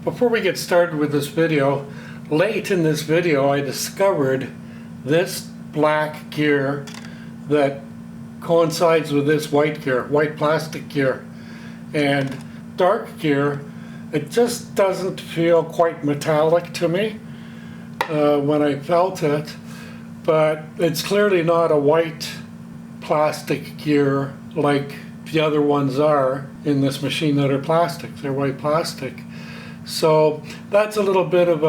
Before we get started with this video, late in this video I discovered this black gear that coincides with this white gear, white plastic gear. And dark gear, it just doesn't feel quite metallic to me when I felt it, but it's clearly not a white plastic gear like the other ones are in this machine that are plastic. They're white plastic. So that's a little bit of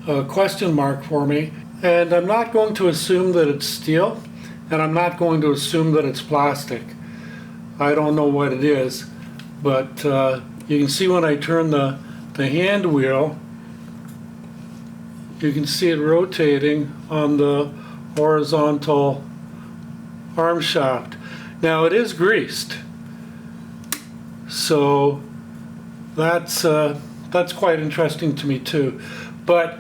a question mark for me. And I'm not going to assume that it's steel, and I'm not going to assume that it's plastic. I don't know what it is, but you can see when I turn the hand wheel, you can see it rotating on the horizontal arm shaft. Now it is greased, so that's quite interesting to me too. But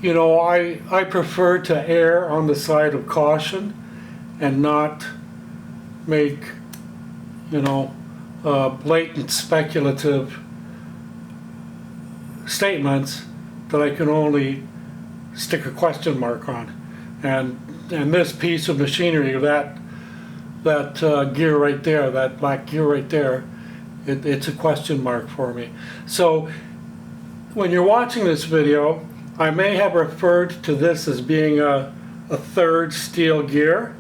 you know, I prefer to err on the side of caution and not make, you know, blatant speculative statements that I can only stick a question mark on. And this piece of machinery, that gear right there, that black gear right there, it's a question mark for me. So when you're watching this video, I may have referred to this as being a third steel gear.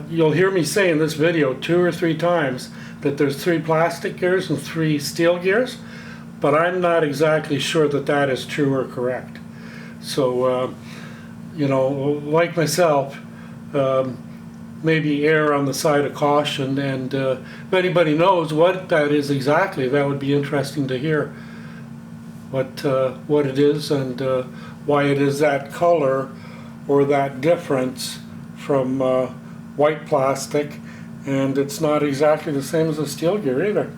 You'll hear me say in this video 2 or 3 times that there's 3 plastic gears and 3 steel gears, but I'm not exactly sure that that is true or correct. So, you know, like myself, maybe err on the side of caution, and if anybody knows what that is exactly, that would be interesting to hear. What it is and why it is that color or that difference from white plastic, and it's not exactly the same as a steel gear either.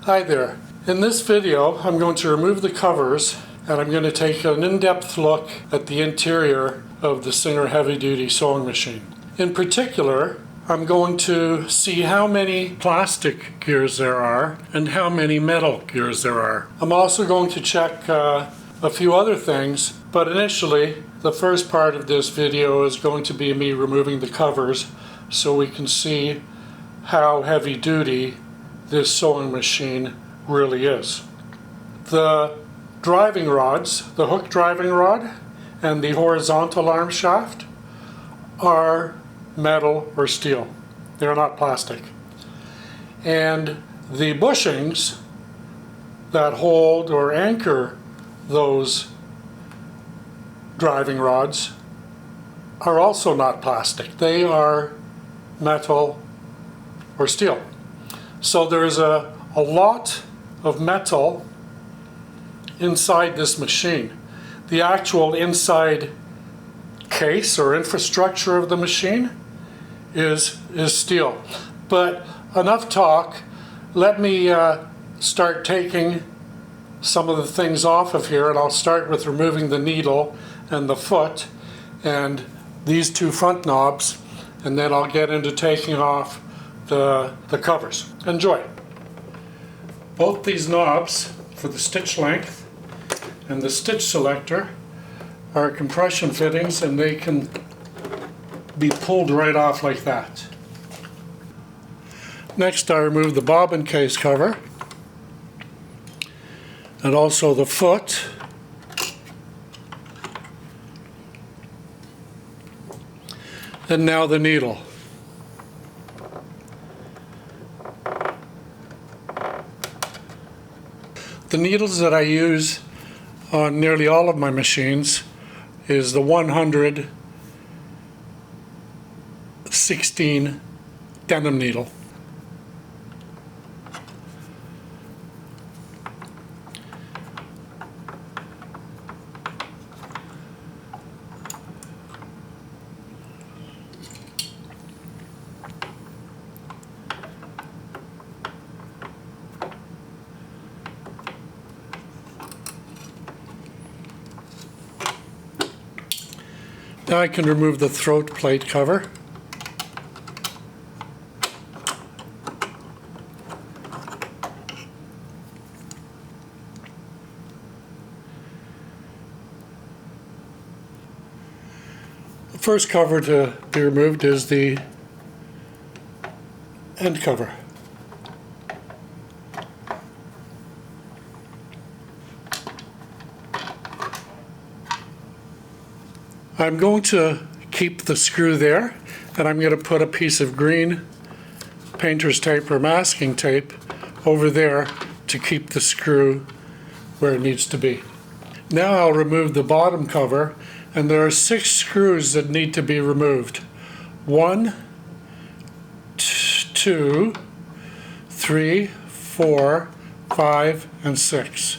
Hi there. In this video I'm going to remove the covers and I'm going to take an in-depth look at the interior of the Singer heavy-duty sewing machine. In particular, I'm going to see how many plastic gears there are and how many metal gears there are. I'm also going to check a few other things, but initially the first part of this video is going to be me removing the covers so we can see how heavy duty this sewing machine really is. The driving rods, the hook driving rod and the horizontal arm shaft are metal or steel. They're not plastic. And the bushings that hold or anchor those driving rods are also not plastic. They are metal or steel. So there's a lot of metal inside this machine. The actual inside case or infrastructure of the machine is steel. But enough talk. Let me start taking some of the things off of here, and I'll start with removing the needle and the foot and these 2 front knobs, and then I'll get into taking off the covers. Enjoy. Both these knobs for the stitch length and the stitch selector are compression fittings, and they can be pulled right off like that. Next, I remove the bobbin case cover and also the foot. And now the needle. The needles that I use on nearly all of my machines is the 116 denim needle. Now I can remove the throat plate cover. First cover to be removed is the end cover. I'm going to keep the screw there, and I'm going to put a piece of green painter's tape or masking tape over there to keep the screw where it needs to be. Now I'll remove the bottom cover, and there are 6 screws that need to be removed. 1, 2, 3, 4, 5, and 6.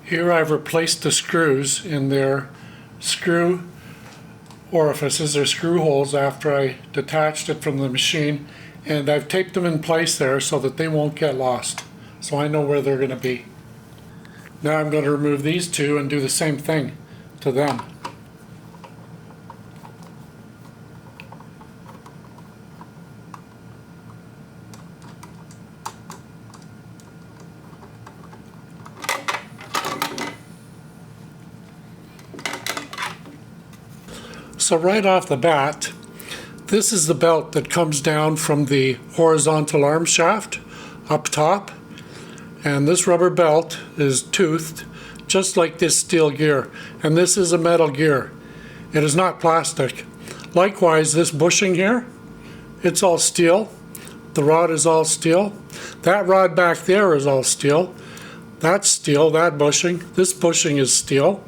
Here I've replaced the screws in their screw orifices or screw holes after I detached it from the machine, and I've taped them in place there so that they won't get lost, so I know where they're going to be. Now I'm going to remove these 2 and do the same thing to them. So right off the bat, this is the belt that comes down from the horizontal arm shaft up top, and this rubber belt is toothed just like this steel gear, and this is a metal gear. It is not plastic. Likewise, this bushing here, it's all steel. The rod is all steel. That rod back there is all steel. That's steel, that bushing. This bushing is steel.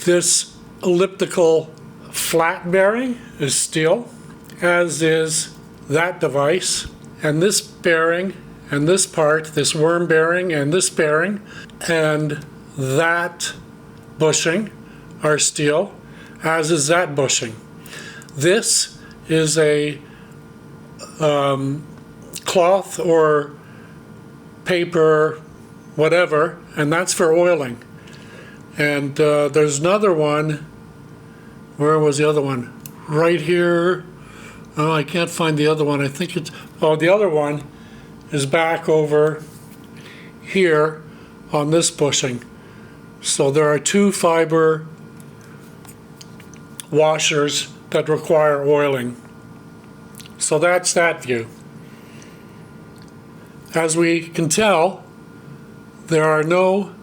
This elliptical flat bearing is steel, as is that device, and this bearing, and this part, this worm bearing, and this bearing, and that bushing are steel, as is that bushing. This is a cloth or paper, whatever, and that's for oiling. And there's another one. Where was the other one? Right here. Oh, I can't find the other one. I think it's, oh, the other one is back over here on this bushing. So there are 2 fiber washers that require oiling. So that's that view. As we can tell, there are no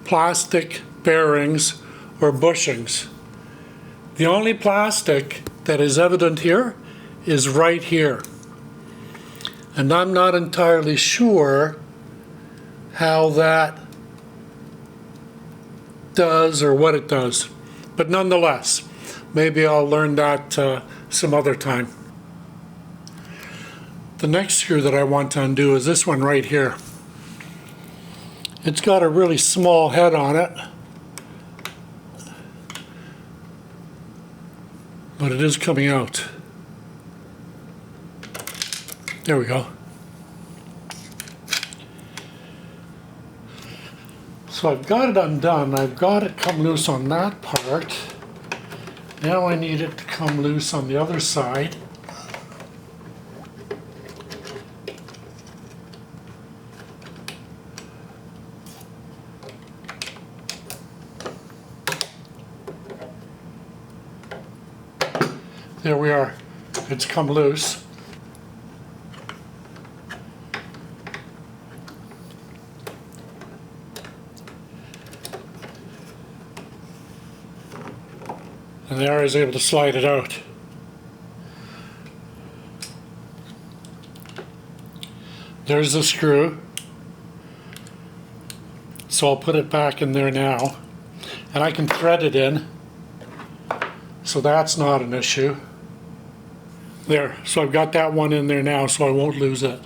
plastic bearings or bushings. The only plastic that is evident here is right here. And I'm not entirely sure how that does or what it does. But nonetheless, maybe I'll learn that some other time. The next screw that I want to undo is this one right here. It's got a really small head on it, but it is coming out. There we go. So I've got it undone. I've got it come loose on that part. Now I need it to come loose on the other side. There we are. It's come loose. And there I was able to slide it out. There's the screw. So I'll put it back in there now. And I can thread it in. So that's not an issue. There, so I've got that one in there now, so I won't lose it.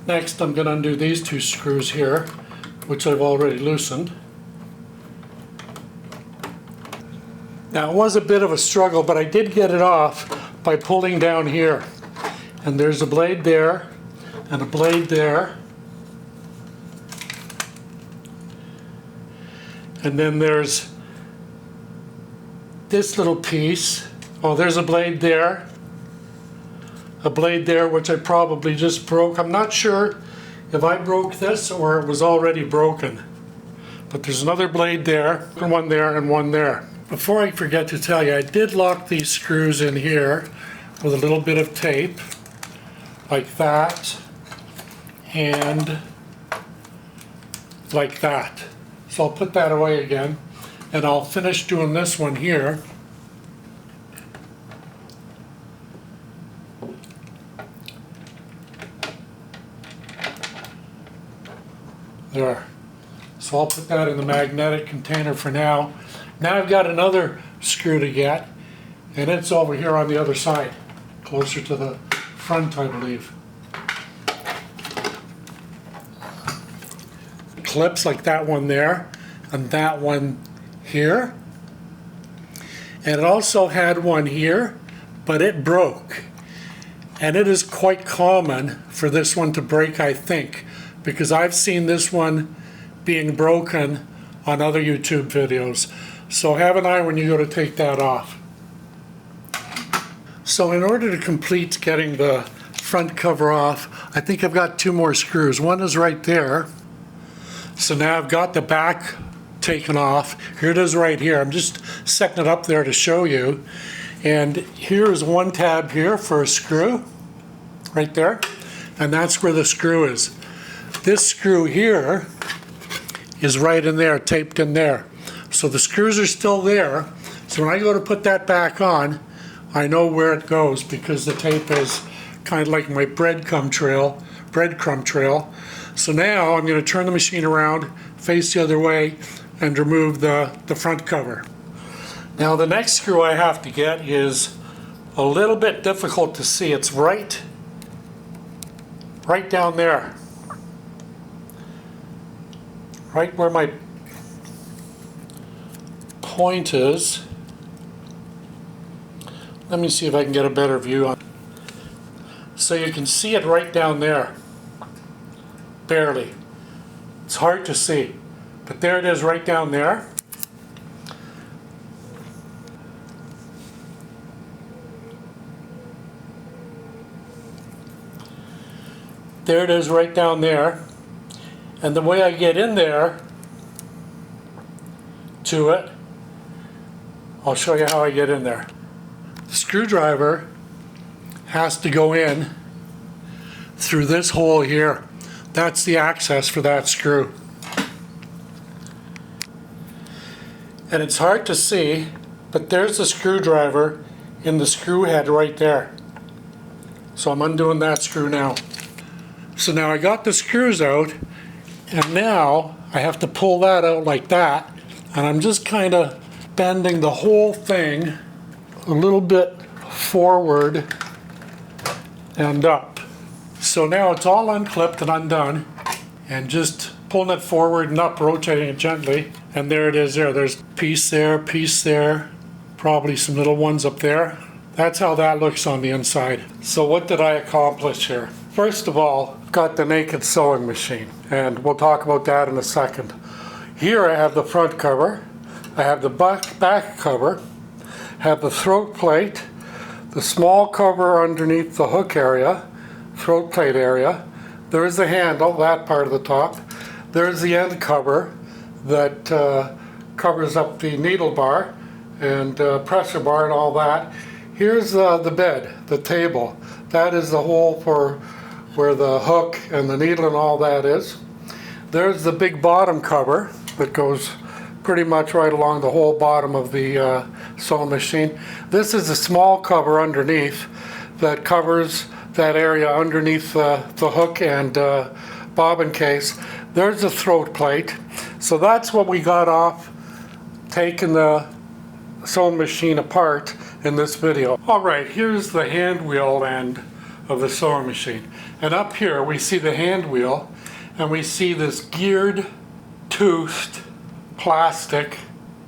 Next, I'm going to undo these two screws here, which I've already loosened. Now, it was a bit of a struggle, but I did get it off by pulling down here. And there's a blade there, and a blade there. And then there's this little piece. Oh, there's a blade there. A blade there, which I probably just broke. I'm not sure if I broke this or it was already broken. But there's another blade there, and one there, and one there. Before I forget to tell you, I did lock these screws in here with a little bit of tape, like that, and like that. So I'll put that away again. And I'll finish doing this one here. There. So I'll put that in the magnetic container for now. Now I've got another screw to get, and it's over here on the other side, closer to the front, I believe. Clips like that one there, and that one here, and it also had one here, but it broke, and it is quite common for this one to break, I think, because I've seen this one being broken on other YouTube videos. So have an eye when you go to take that off. So in order to complete getting the front cover off, I think I've got two more screws. One is right there. So now I've got the back taken off. Here it is right here. I'm just setting it up there to show you. And here is one tab here for a screw, right there. And that's where the screw is. This screw here is right in there, taped in there. So the screws are still there. So when I go to put that back on, I know where it goes because the tape is kind of like my breadcrumb trail. So now I'm going to turn the machine around, face the other way, and remove the front cover. Now the next screw I have to get is a little bit difficult to see. It's right down there. Right where my point is. Let me see if I can get a better view on. So you can see it right down there. Barely. It's hard to see. But there it is right down there. There it is right down there. And the way I get in there to it, I'll show you how I get in there. The screwdriver has to go in through this hole here. That's the access for that screw. And it's hard to see, but there's the screwdriver in the screw head right there. So I'm undoing that screw now. So now I got the screws out, and now I have to pull that out like that And I'm just kind of bending the whole thing a little bit forward and up. So now it's all unclipped and undone, and just pulling it forward and up, rotating it gently, and there it is there. There's piece there, probably some little ones up there. That's how that looks on the inside. So what did I accomplish here? First of all, got the naked sewing machine, and we'll talk about that in a second. Here I have the front cover, I have the back cover, have the throat plate, the small cover underneath the hook area, throat plate area. There is the handle, that part of the top. There's the end cover that covers up the needle bar and pressure bar and all that. Here's the bed, the table. That is the hole for where the hook and the needle and all that is. There's the big bottom cover that goes pretty much right along the whole bottom of the sewing machine. This is a small cover underneath that covers that area underneath the hook and bobbin case. There's the throat plate. So that's what we got off taking the sewing machine apart in this video. Alright, here's the hand wheel end of the sewing machine. And up here we see the hand wheel, and we see this geared, toothed plastic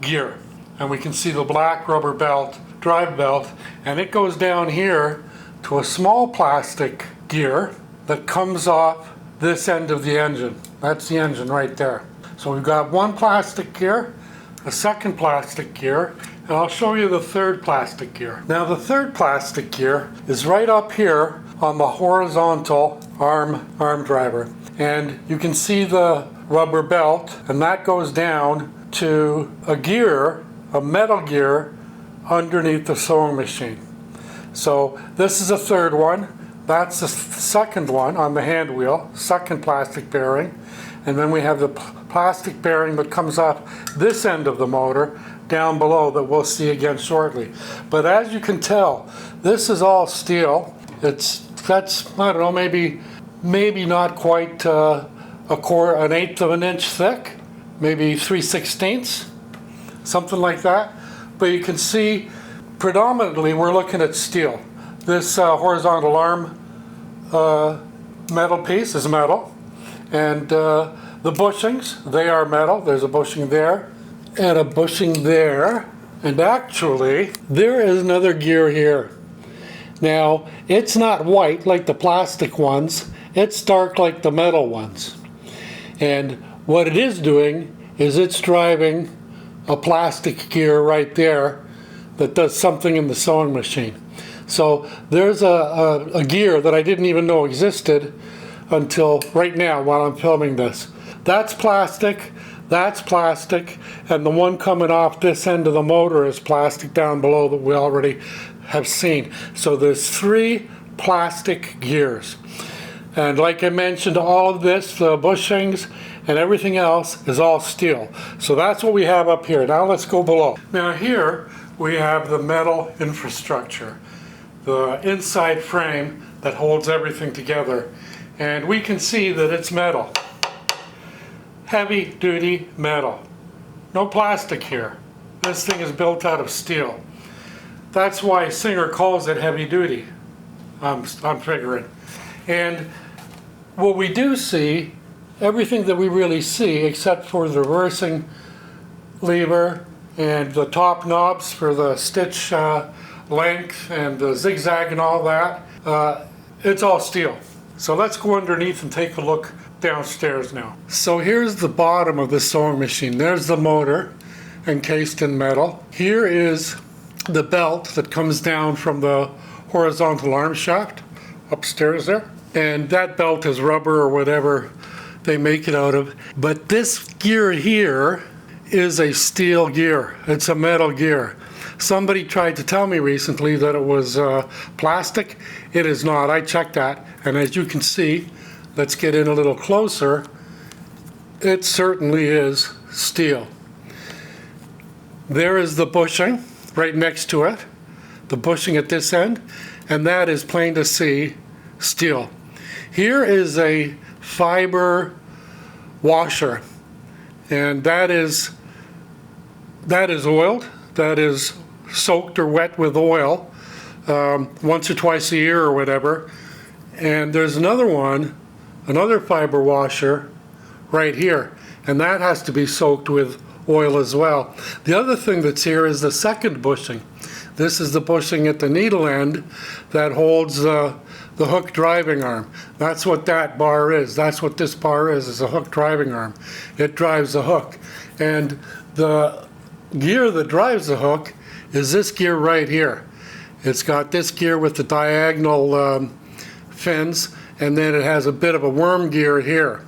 gear. And we can see the black rubber belt, drive belt, and it goes down here to a small plastic gear that comes off this end of the engine. That's the engine right there. So we've got one plastic gear, a second plastic gear, and I'll show you the third plastic gear. Now the third plastic gear is right up here on the horizontal arm driver. And you can see the rubber belt, and that goes down to a gear, a metal gear, underneath the sewing machine. So this is a third one. That's the second one on the hand wheel, second plastic bearing. And then we have the plastic bearing that comes off this end of the motor down below that we'll see again shortly. But as you can tell, this is all steel. That's I don't know, maybe not quite an eighth of an inch thick, maybe 3/16, something like that. But you can see predominantly we're looking at steel. This horizontal arm metal piece is metal, and the bushings, they are metal. There's a bushing there and a bushing there, and actually there is another gear here. Now it's not white like the plastic ones, it's dark like the metal ones, and what it is doing is it's driving a plastic gear right there that does something in the sewing machine. So there's a gear that I didn't even know existed until right now while I'm filming this. That's plastic, and the one coming off this end of the motor is plastic down below that we already have seen. So there's three plastic gears. And like I mentioned, all of this, the bushings and everything else, is all steel. So that's what we have up here. Now let's go below. Now here we have the metal infrastructure, the inside frame that holds everything together. And we can see that it's metal. Heavy duty metal. No plastic here. This thing is built out of steel. That's why Singer calls it heavy duty, I'm figuring. And what we do see, everything that we really see except for the reversing lever and the top knobs for the stitch length and the zigzag and all that, it's all steel. So let's go underneath and take a look downstairs now. So here's the bottom of the sewing machine. There's the motor encased in metal. Here is the belt that comes down from the horizontal arm shaft upstairs there. And that belt is rubber or whatever they make it out of. But this gear here is a steel gear. It's a metal gear. Somebody tried to tell me recently that it was plastic. It is not. I checked that, and as you can see, let's get in a little closer, it certainly is steel. There is the bushing right next to it, the bushing at this end, and that is plain to see steel. Here is a fiber washer, and that is that is oiled, that is soaked or wet with oil once or twice a year or whatever. And there's another one, another fiber washer right here, and that has to be soaked with oil as well. The other thing that's here is the second bushing. This is the bushing at the needle end that holds the hook driving arm. That's what that bar is. That's what this bar is a hook driving arm. It drives the hook. And the gear that drives the hook is this gear right here. It's got this gear with the diagonal fins, and then it has a bit of a worm gear here.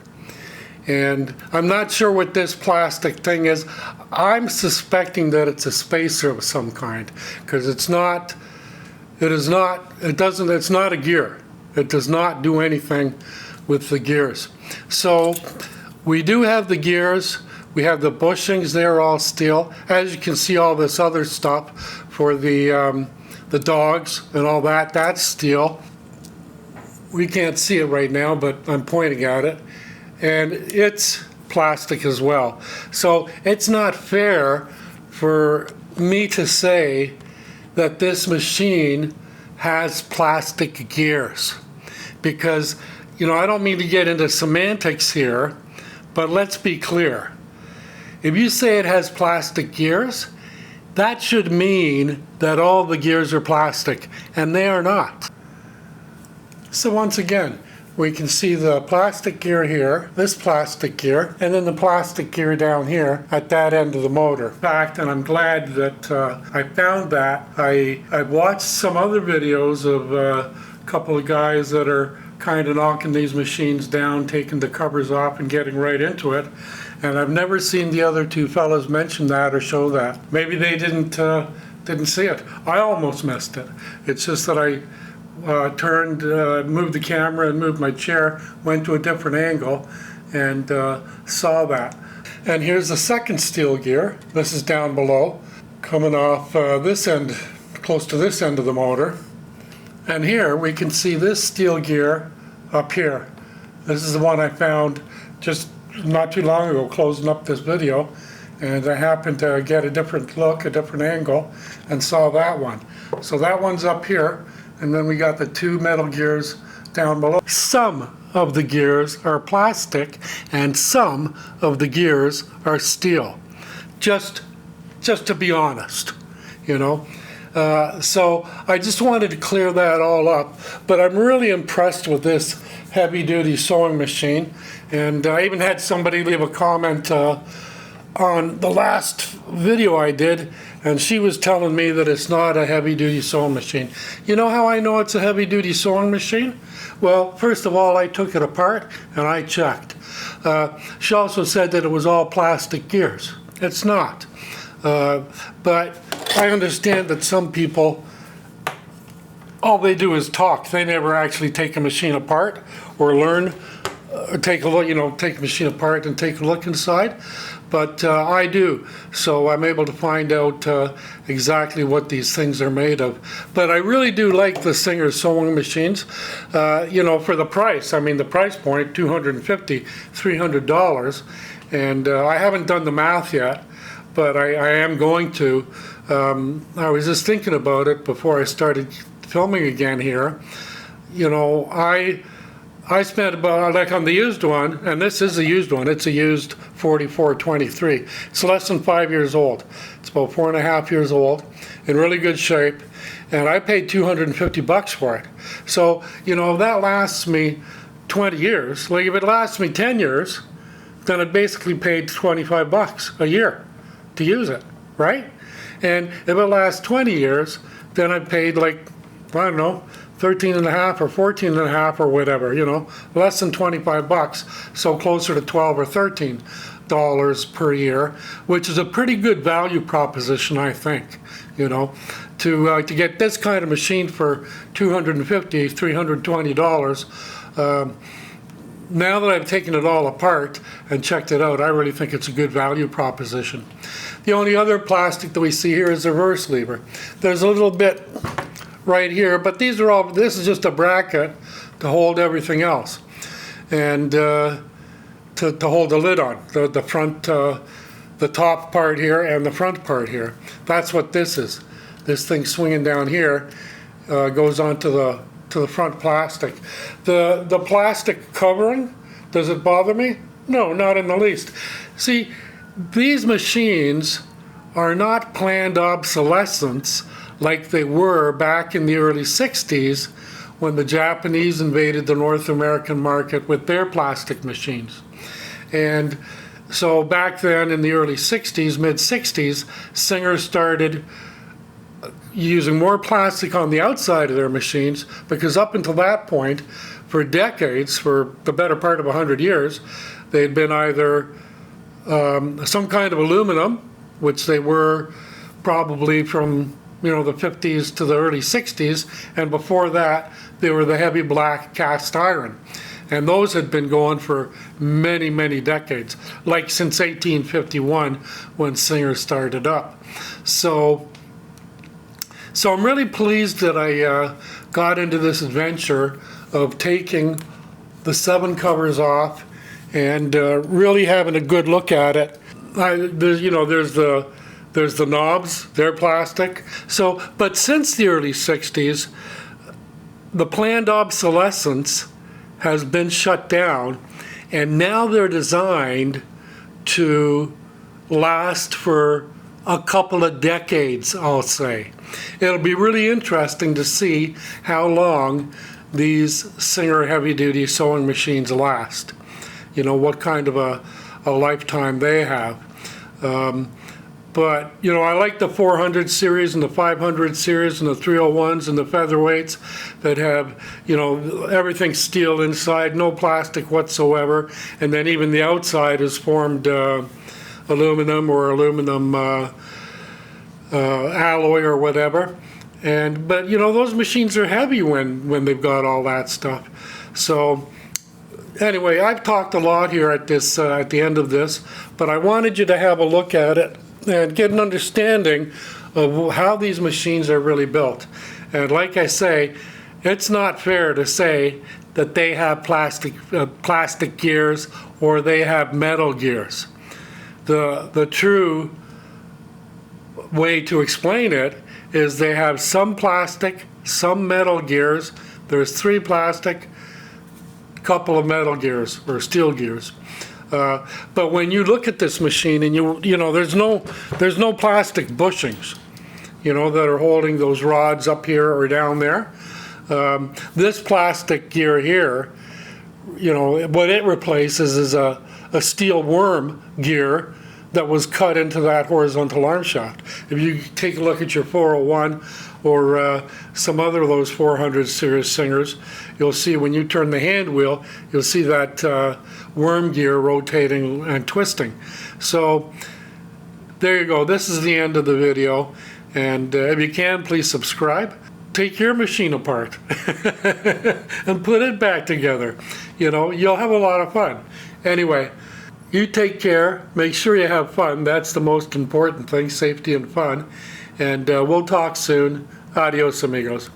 And I'm not sure what this plastic thing is. I'm suspecting that it's a spacer of some kind, because it's not a gear. It does not do anything with the gears. So we do have the gears. We have the bushings, they're all steel. As you can see, all this other stuff for the dogs and all that, that's steel. We can't see it right now, but I'm pointing at it. And it's plastic as well. So it's not fair for me to say that this machine has plastic gears. Because, you know, I don't mean to get into semantics here, but let's be clear. If you say it has plastic gears, that should mean that all the gears are plastic, and they are not. So once again, we can see the plastic gear here, this plastic gear, and then the plastic gear down here at that end of the motor. In fact, and I'm glad that I found that. I've watched some other videos of a couple of guys that are kind of knocking these machines down, taking the covers off and getting right into it. And I've never seen the other two fellas mention that or show that. Maybe they didn't see it. I almost missed it. It's just that I turned, moved the camera and moved my chair, went to a different angle, and saw that. And here's the second steel gear. This is down below, coming off this end, close to this end of the motor. And here we can see this steel gear up here. This is the one I found just not too long ago, closing up this video, and I happened to get a different look, a different angle, and saw that one. So that one's up here, and then we got the two metal gears down below. Some of the gears are plastic, and some of the gears are steel. Just to be honest, you know. So I just wanted to clear that all up, but I'm really impressed with this heavy-duty sewing machine, and I even had somebody leave a comment on the last video I did, and she was telling me that it's not a heavy-duty sewing machine. You know how I know it's a heavy-duty sewing machine? Well, first of all, I took it apart and I checked. She also said that it was all plastic gears. It's not. But I understand that some people, all they do is talk. They never actually take a machine apart or learn, or take a look, you know, take a machine apart and take a look inside. But I do, so I'm able to find out exactly what these things are made of. But I really do like the Singer sewing machines, you know, for the price. I mean, the price point, $250, $300, and I haven't done the math yet, but I am going to. I was just thinking about it before I started filming again here. You know, I spent about, like on the used one, and this is a used one, it's a used 4423. It's less than 5 years old. It's about 4.5 years old, in really good shape, and I paid $250 for it. So, you know, if that lasts me 20 years, like if it lasts me 10 years, then I basically paid $25 a year to use it, right? And if it lasts 20 years, then I paid like, I don't know, 13 and a half or 14 and a half or whatever, you know, less than $25, so closer to $12 or $13 per year, which is a pretty good value proposition, I think, you know, to get this kind of machine for $250, $320. Now that I've taken it all apart and checked it out, I really think it's a good value proposition. The only other plastic that we see here is the reverse lever. There's a little bit right here, but these are all, this is just a bracket to hold everything else, and to hold the lid on, the the top part here and the front part here. That's what this is. This thing swinging down here goes onto the front plastic. The plastic covering, does it bother me? No, not in the least. See, these machines are not planned obsolescence like they were back in the early 60s when the Japanese invaded the North American market with their plastic machines. And so back then in the early 60s, mid-60s, Singer started using more plastic on the outside of their machines, because up until that point, for decades, for the better part of 100 years, they had been either some kind of aluminum, which they were probably from the 50s to the early 60s, and before that they were the heavy black cast iron. And those had been going for many, many decades, like since 1851 when Singer started up. So I'm really pleased that I got into this adventure of taking the 7 covers off and really having a good look at it. There's the knobs, they're plastic. But since the early 60s, the planned obsolescence has been shut down, and now they're designed to last for a couple of decades, I'll say. It'll be really interesting to see how long these Singer heavy-duty sewing machines last. What kind of a lifetime they have. But I like the 400 series and the 500 series and the 301s and the featherweights that have, everything steel inside, no plastic whatsoever, and then even the outside is formed aluminum or aluminum alloy or whatever. But those machines are heavy when they've got all that stuff. So anyway, I've talked a lot here at the end of this, but I wanted you to have a look at it and get an understanding of how these machines are really built. And like I say, it's not fair to say that they have plastic gears or they have metal gears. The true way to explain it is they have some plastic, some metal gears. There's 3 plastic, couple of metal gears or steel gears. But when you look at this machine and there's no plastic bushings, that are holding those rods up here or down there. This plastic gear here, what it replaces is a steel worm gear that was cut into that horizontal arm shaft. If you take a look at your 401 or some other of those 400 series Singers, you'll see when you turn the hand wheel, you'll see that worm gear rotating and twisting. So there you go. This is the end of the video. And if you can, please subscribe. Take your machine apart and put it back together. You'll have a lot of fun. Anyway, you take care. Make sure you have fun. That's the most important thing, safety and fun. And we'll talk soon. Adios, amigos.